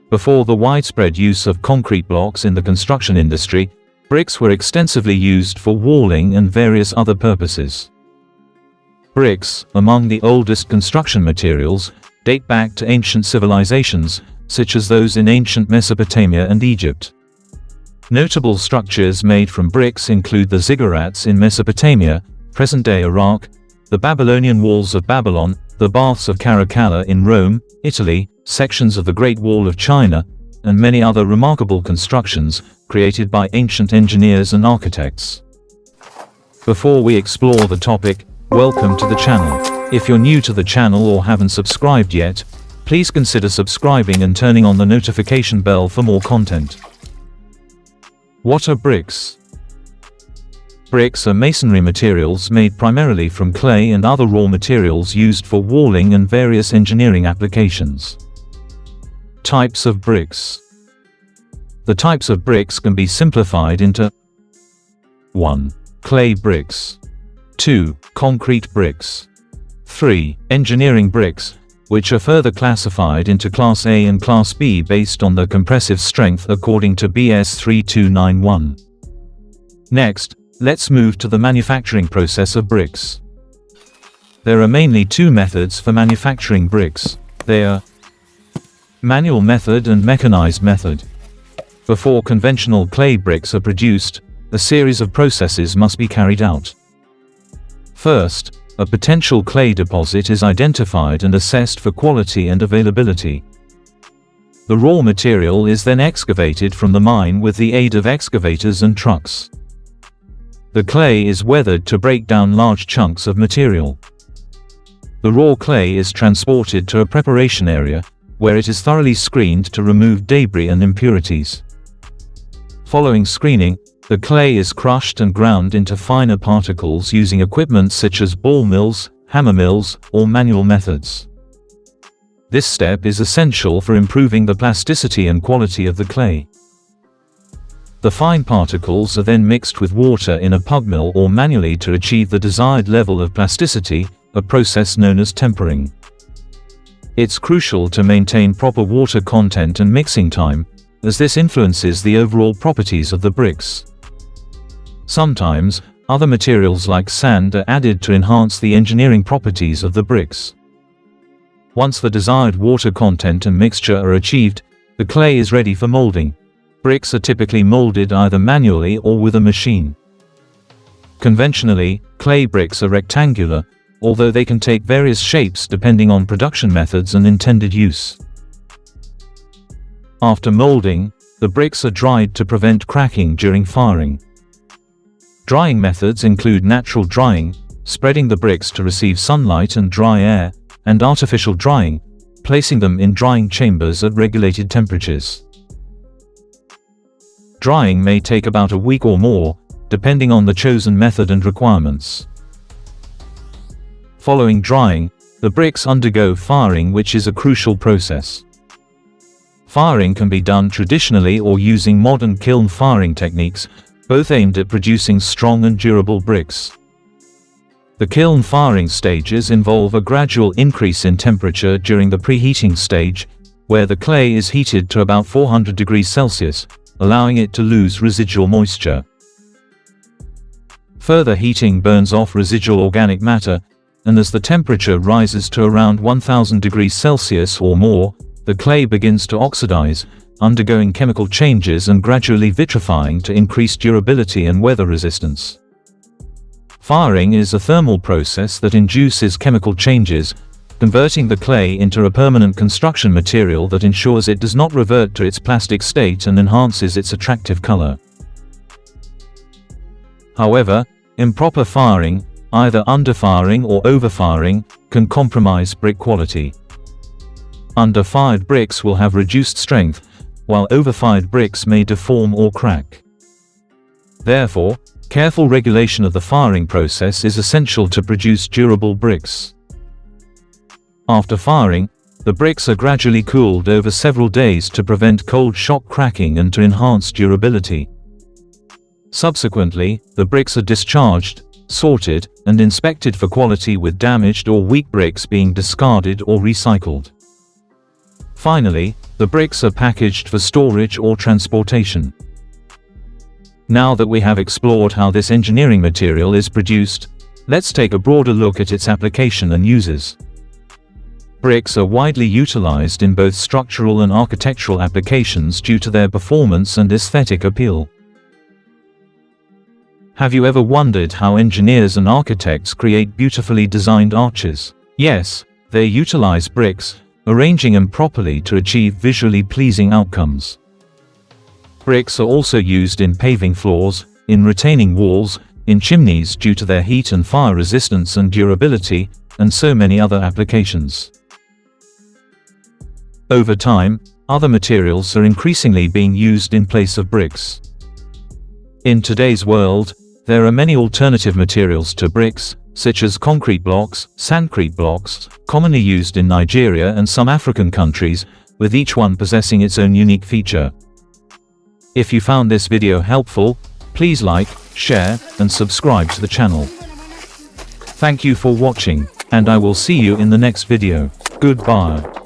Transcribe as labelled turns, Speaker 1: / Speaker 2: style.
Speaker 1: Before the widespread use of concrete blocks in the construction industry, bricks were extensively used for walling and various other purposes. Bricks, among the oldest construction materials, date back to ancient civilizations, such as those in ancient Mesopotamia and Egypt. Notable structures made from bricks include the ziggurats in Mesopotamia, present-day Iraq, the Babylonian walls of Babylon, the baths of Caracalla in Rome, Italy, sections of the Great Wall of China, and many other remarkable constructions created by ancient engineers and architects. Before we explore the topic, welcome to the channel. If you're new to the channel or haven't subscribed yet, please consider subscribing and turning on the notification bell for more content. What are bricks? Bricks are masonry materials made primarily from clay and other raw materials used for walling and various engineering applications. Types of bricks. The types of bricks can be simplified into 1. Clay bricks. 2. Concrete bricks. 3. Engineering bricks, which are further classified into Class A and Class B based on their compressive strength according to BS 3291. Next, let's move to the manufacturing process of bricks. There are mainly two methods for manufacturing bricks. They are manual method and mechanized method. Before conventional clay bricks are produced, a series of processes must be carried out. First, a potential clay deposit is identified and assessed for quality and availability. The raw material is then excavated from the mine with the aid of excavators and trucks. The clay is weathered to break down large chunks of material. The raw clay is transported to a preparation area, where it is thoroughly screened to remove debris and impurities. Following screening, the clay is crushed and ground into finer particles using equipment such as ball mills, hammer mills, or manual methods. This step is essential for improving the plasticity and quality of the clay. The fine particles are then mixed with water in a pug mill or manually to achieve the desired level of plasticity, a process known as tempering. It's crucial to maintain proper water content and mixing time, as this influences the overall properties of the bricks. Sometimes, other materials like sand are added to enhance the engineering properties of the bricks. Once the desired water content and mixture are achieved, the clay is ready for molding. Bricks are typically molded either manually or with a machine. Conventionally, clay bricks are rectangular, although they can take various shapes depending on production methods and intended use. After molding, the bricks are dried to prevent cracking during firing. Drying methods include natural drying, spreading the bricks to receive sunlight and dry air, and artificial drying, placing them in drying chambers at regulated temperatures. Drying may take about a week or more, depending on the chosen method and requirements. Following drying, the bricks undergo firing, which is a crucial process. Firing can be done traditionally or using modern kiln firing techniques, both aimed at producing strong and durable bricks. The kiln firing stages involve a gradual increase in temperature during the preheating stage, where the clay is heated to about 400 degrees Celsius, allowing it to lose residual moisture. Further heating burns off residual organic matter, and as the temperature rises to around 1000 degrees Celsius or more, the clay begins to oxidize, undergoing chemical changes and gradually vitrifying to increase durability and weather resistance. Firing is a thermal process that induces chemical changes, converting the clay into a permanent construction material that ensures it does not revert to its plastic state and enhances its attractive color. However, improper firing, either underfiring or overfiring, can compromise brick quality. Underfired bricks will have reduced strength, while overfired bricks may deform or crack. Therefore, careful regulation of the firing process is essential to produce durable bricks. After firing, the bricks are gradually cooled over several days to prevent cold shock cracking and to enhance durability. Subsequently, the bricks are discharged, sorted, and inspected for quality, with damaged or weak bricks being discarded or recycled. Finally, the bricks are packaged for storage or transportation. Now that we have explored how this engineering material is produced, let's take a broader look at its application and uses. Bricks are widely utilized in both structural and architectural applications due to their performance and aesthetic appeal. Have you ever wondered how engineers and architects create beautifully designed arches? Yes, they utilize bricks, arranging them properly to achieve visually pleasing outcomes. Bricks are also used in paving floors, in retaining walls, in chimneys due to their heat and fire resistance and durability, and so many other applications. Over time, other materials are increasingly being used in place of bricks. In today's world, there are many alternative materials to bricks, such as concrete blocks, sandcrete blocks, commonly used in Nigeria and some African countries, with each one possessing its own unique feature. If you found this video helpful, please like, share, and subscribe to the channel. Thank you for watching, and I will see you in the next video. Goodbye.